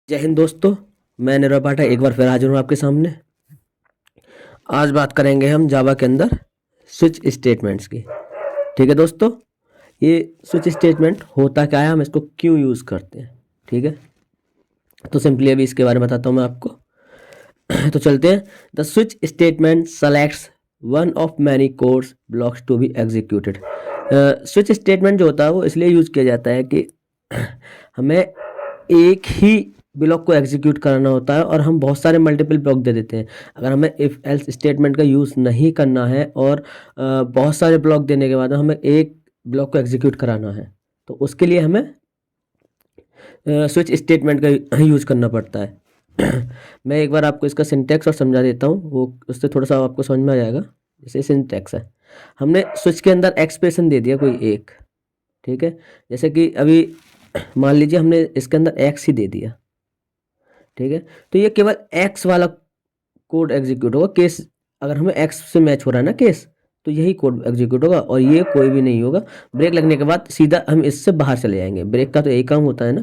जय हिंद दोस्तों। मैं नीरव पाठक एक बार फिर हाजिर हूँ आपके सामने। आज बात करेंगे हम जावा के अंदर स्विच स्टेटमेंट्स की। ठीक है दोस्तों, ये स्विच स्टेटमेंट होता क्या है, हम इसको क्यों यूज़ करते हैं। ठीक है, तो सिंपली अभी इसके बारे में बताता हूँ मैं आपको। तो चलते हैं। The switch statement selects one of many codes blocks to be executed. Switch statement जो होता है वो इसलिए यूज़ किया जाता है कि हमें एक ही ब्लॉक को एग्जीक्यूट कराना होता है और हम बहुत सारे मल्टीपल ब्लॉक दे देते हैं। अगर हमें इफ़ एल्स स्टेटमेंट का यूज़ नहीं करना है और बहुत सारे ब्लॉक देने के बाद हमें एक ब्लॉक को एग्जीक्यूट कराना है, तो उसके लिए हमें स्विच स्टेटमेंट का यूज़ करना पड़ता है। मैं एक बार आपको इसका सिंटैक्स और समझा देता हूँ, वो उससे थोड़ा सा आपको समझ में आ जाएगा। जैसे सिंटैक्स है, हमने स्विच के अंदर एक्सप्रेशन दे दिया कोई एक। ठीक है, जैसे कि अभी मान लीजिए हमने इसके अंदर एक्स ही दे दिया। ठीक है, तो ये केवल एक्स वाला कोड एग्जीक्यूट होगा। केस अगर हमें एक्स से मैच हो रहा है ना केस, तो यही कोड एग्जीक्यूट होगा और ये कोई भी नहीं होगा। ब्रेक लगने के बाद सीधा हम इससे बाहर चले जाएंगे। ब्रेक का तो यही काम होता है ना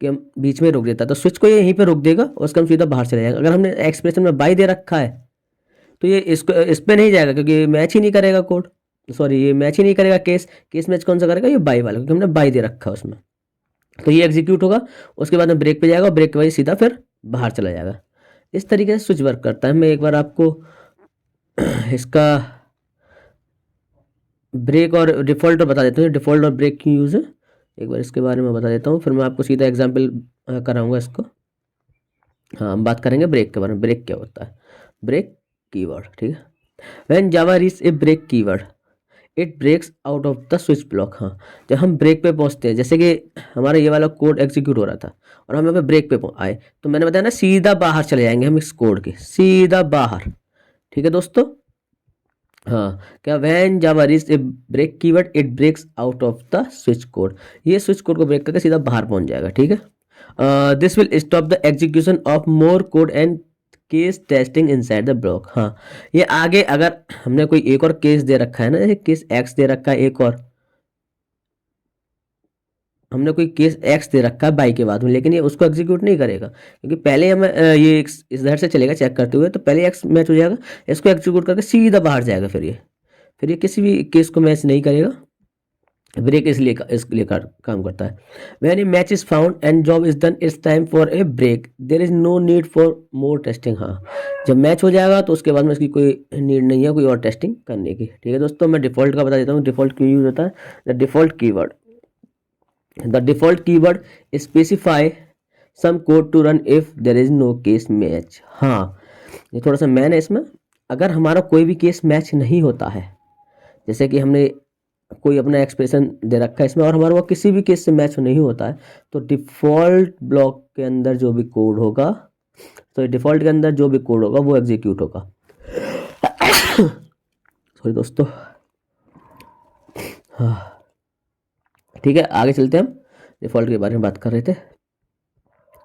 कि हम बीच में रोक देता है, तो स्विच को ये यहीं पे रोक देगा और उसका हम सीधा बाहर चले जाएंगे। अगर हमने एक्सप्रेशन में बाई दे रखा है तो ये इसको इस पर नहीं जाएगा, क्योंकि मैच ही नहीं करेगा कोड। सॉरी, ये मैच ही नहीं करेगा। केस मैच कौन सा करेगा, ये बाई वाला, क्योंकि हमने बाई दे रखा है उसमें। तो ये एग्जीक्यूट होगा, उसके बाद में ब्रेक पे जाएगा और ब्रेक के बाद सीधा फिर बाहर चला जाएगा। इस तरीके से स्विच वर्क करता है। मैं एक बार आपको इसका ब्रेक और डिफ़ॉल्ट बता देता हूँ। डिफ़ॉल्ट और ब्रेक क्यों यूज़ है एक बार इसके बारे में बता देता हूँ, फिर मैं आपको सीधा एग्जांपल कराऊंगा इसको। हाँ, हम बात करेंगे ब्रेक के बारे में। ब्रेक क्या होता है, ब्रेक कीवर्ड। ठीक है, when Java reach a break keyword it breaks out of the switch block. हाँ, जब हम ब्रेक पे पहुंचते हैं, जैसे कि हमारा ये वाला कोड एग्जीक्यूट हो रहा था और हम यहाँ पे ब्रेक पे आए, तो मैंने बताया ना सीधा बाहर चले जाएंगे हम इस कोड के, सीधा बाहर। ठीक है दोस्तों, हाँ, क्या when Java reach a break keyword it breaks out of the switch code. ये स्विच कोड को ब्रेक करके सीधा बाहर पहुंच जाएगा। ठीक है, this will stop the execution of more code and case testing inside the block. हाँ, ये आगे अगर हमने कोई एक और केस दे रखा है ना, जैसे केस एक्स दे रखा है, एक और हमने कोई केस एक्स दे रखा है बाई के बाद में, लेकिन ये उसको एग्जीक्यूट नहीं करेगा, क्योंकि पहले हमें ये इधर से चलेगा चेक करते हुए, तो पहले एक्स मैच हो जाएगा, इसको एग्जीक्यूट करके सीधा बाहर जाएगा। फिर ये किसी भी केस को मैच नहीं करेगा। ब्रेक इसके लिए काम करता है। When a match is found and job is done, it's time for a break, there is no need for more testing. हाँ, जब मैच हो जाएगा तो उसके बाद में इसकी कोई नीड नहीं है कोई और टेस्टिंग करने की। ठीक है दोस्तों, मैं डिफ़ॉल्ट का बता देता हूँ। डिफ़ॉल्ट क्यों यूज होता है। The default keyword specify some code to run if there is no case match. हाँ, ये थोड़ा सा मैन है इसमें। अगर हमारा कोई भी केस मैच नहीं होता है, जैसे कि हमने कोई अपना एक्सप्रेशन दे रखा है इसमें और हमारा वो किसी भी केस से मैच नहीं होता है, तो डिफ़ॉल्ट ब्लॉक के अंदर जो भी कोड होगा, तो डिफ़ॉल्ट के अंदर जो भी कोड होगा वो एग्जीक्यूट होगा। सॉरी दोस्तों। हाँ, ठीक है, आगे चलते हैं। हम डिफ़ॉल्ट के बारे में बात कर रहे थे।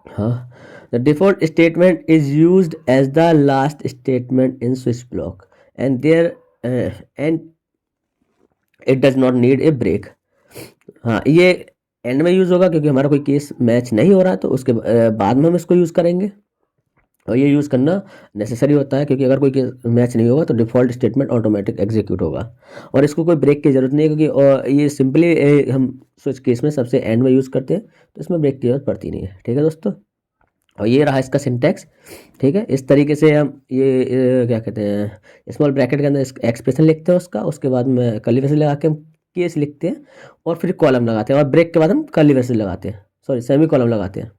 हाँ, the default statement is used as the last statement in switch block and and it does not need a break. हाँ, ये एंड में यूज़ होगा क्योंकि हमारा कोई केस मैच नहीं हो रहा है, तो उसके बाद में हम इसको यूज़ करेंगे। और ये यूज़ करना नेसेसरी होता है, क्योंकि अगर कोई केस मैच नहीं होगा तो डिफ़ॉल्ट स्टेटमेंट ऑटोमेटिक एग्जीक्यूट होगा और इसको कोई ब्रेक की ज़रूरत नहीं है, क्योंकि ये सिंपली हम स्विच केस में सबसे एंड में यूज़ करते हैं, तो इसमें ब्रेक की जरूरत पड़ती नहीं है। ठीक है दोस्तों, और ये रहा इसका सिंटैक्स। ठीक है, इस तरीके से हम ये क्या कहते हैं, स्मॉल ब्रैकेट के अंदर एक्सप्रेशन लिखते हैं उसका, उसके बाद में कर्ली ब्रैकेट लगा के हम केस लिखते हैं और फिर कॉलम लगाते हैं, और ब्रेक के बाद हम कर्ली ब्रैकेट लगाते हैं, सॉरी सेमी कॉलम लगाते हैं।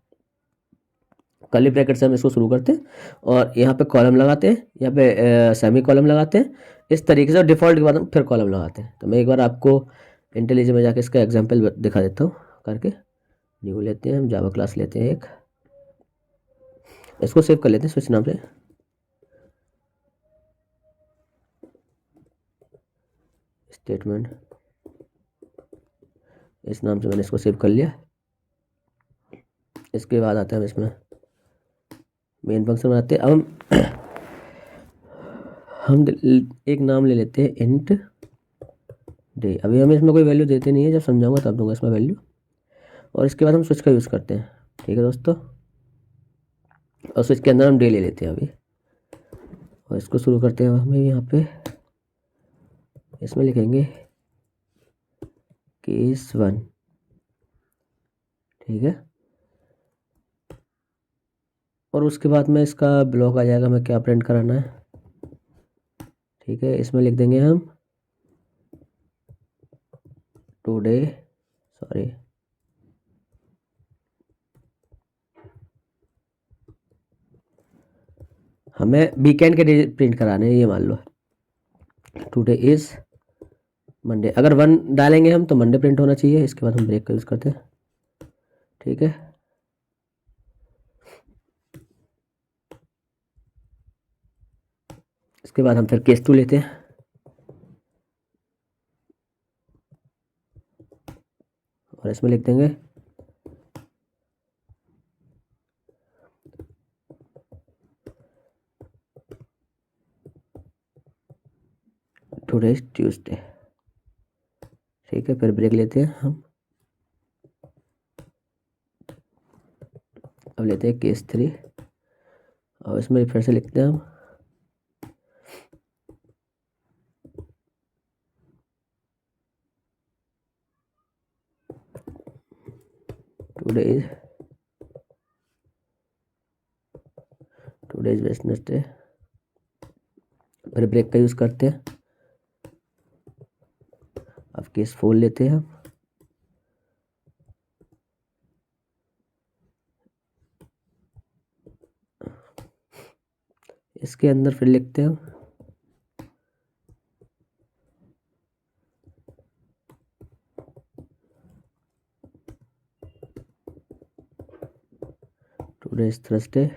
कर्ली ब्रैकेट से हम इसको शुरू करते हैं और यहाँ पे कॉलम लगाते हैं, यहाँ पे सेमी कॉलम लगाते हैं। इस तरीके से डिफ़ॉल्ट के बाद हम फिर कॉलम लगाते हैं। तो मैं एक बार आपको इंटेलिजेंट में जाके इसका एग्जाम्पल दिखा देता हूँ करके। न्यू लेते हैं हम, जावा क्लास लेते हैं एक, इसको सेव कर लेते हैं स्विच नाम से। स्टेटमेंट इस नाम से मैंने इसको सेव कर लिया। इसके बाद आता है हम इसमें मेन फंक्शन बनाते हैं। अब हम एक नाम ले लेते हैं इंट डे। अभी हम इसमें कोई वैल्यू देते नहीं है, जब समझाऊंगा तब दूंगा इसमें वैल्यू। और इसके बाद हम स्विच का यूज़ करते हैं। ठीक है दोस्तों, और स्विच के अंदर हम डे ले लेते हैं अभी, और इसको शुरू करते हैं हमें यहाँ पे, इसमें लिखेंगे केस 1, ठीक है। और उसके बाद में इसका ब्लॉक आ जाएगा, हमें क्या प्रिंट कराना है, ठीक है। इसमें लिख देंगे हम टुडे, सॉरी, हमें वीकेंड के डे प्रिंट कराने हैं, ये मान लो टुडे इज़ मंडे। अगर 1 डालेंगे हम तो मंडे प्रिंट होना चाहिए। इसके बाद हम ब्रेक का यूज़ करते हैं, ठीक है। इसके बाद हम फिर केस 2 लेते हैं, और इसमें लिख देंगे टुडे इज ट्यूसडे, ठीक है। फिर ब्रेक लेते हैं हम, अब लेते हैं केस 3, और इसमें फिर से लिखते हैं हम टुडे इज वेडनेसडे। फिर ब्रेक का यूज़ करते हैं। अब केस 4 लेते हैं हम, इसके अंदर फिर लिखते हैं हम टुडे इज थर्सडे,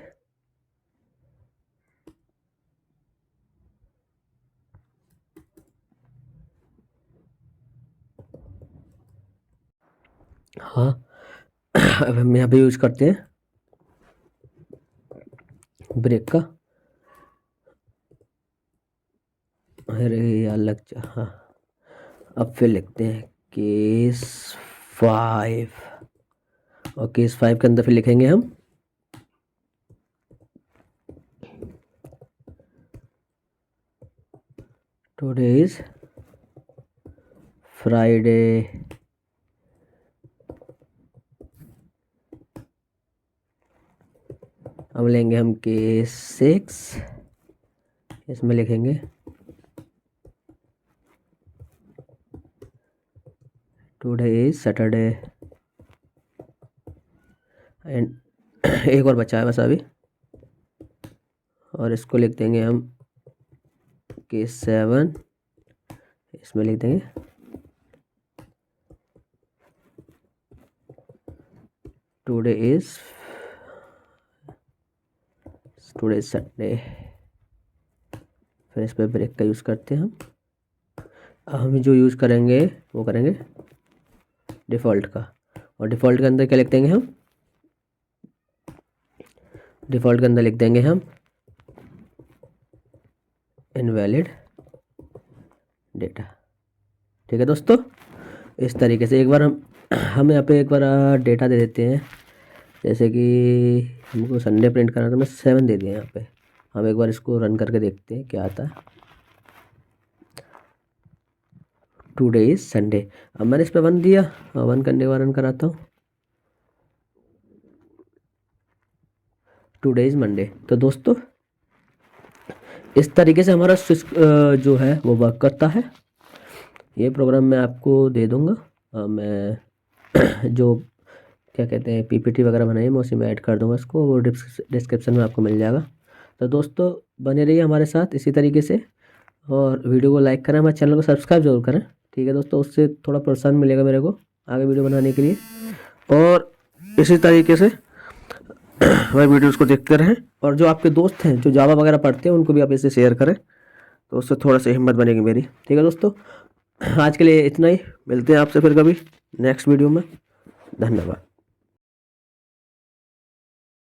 हाँ। अब हम यहाँ पे यूज करते हैं ब्रेक का, अरे यार लग जा, हाँ। अब फिर लिखते हैं केस 5, और केस 5 के अंदर फिर लिखेंगे हम टुडे इज फ्राइडे, अब लेंगे हम केस 6, इसमें लिखेंगे टुडे इज सैटरडे, एंड एक और बचा है बस अभी, और इसको लिख देंगे हम केस 7, इसमें लिख देंगे टुडे इज संडे। फिर इस पर ब्रेक का यूज़ करते हैं हम। हम जो यूज़ करेंगे वो करेंगे डिफ़ॉल्ट का, और डिफ़ॉल्ट के अंदर क्या लिख देंगे हम, डिफ़ॉल्ट के अंदर लिख देंगे हम इनवैलिड डेटा, ठीक है दोस्तों। इस तरीके से एक बार हम यहाँ पे एक बार डेटा दे देते हैं, जैसे कि हमको संडे प्रिंट करना तो मैं 7 दे दिया यहाँ पे। हम एक बार इसको रन करके देखते हैं क्या आता है। टुडे इज संडे, अब मैंने इस पर 1 दिया, और 1 करने के बाद रन कराता हूँ, टुडे इज मंडे। तो दोस्तों इस तरीके से हमारा स्विच जो है वो वर्क करता है। ये प्रोग्राम मैं आपको दे दूँगा, मैं जो क्या कहते हैं पीपीटी वगैरह बनाई मैं उसी में ऐड कर दूंगा इसको, वो डिस्क्रिप्शन में आपको मिल जाएगा। तो दोस्तों बने रहिए हमारे साथ इसी तरीके से, और वीडियो को लाइक करें, हमारे चैनल को सब्सक्राइब जरूर करें, ठीक है दोस्तों। उससे थोड़ा प्रोत्साहन मिलेगा मेरे को आगे वीडियो बनाने के लिए, और इसी तरीके से हमारे वीडियोज़ को देखते रहें। और जो आपके दोस्त हैं जो जावा वगैरह पढ़ते हैं उनको भी आप इसे शेयर करें, तो उससे थोड़ा सा हिम्मत बनेगी मेरी, ठीक है दोस्तों। आज के लिए इतना ही, मिलते हैं आपसे फिर कभी नेक्स्ट वीडियो में। धन्यवाद।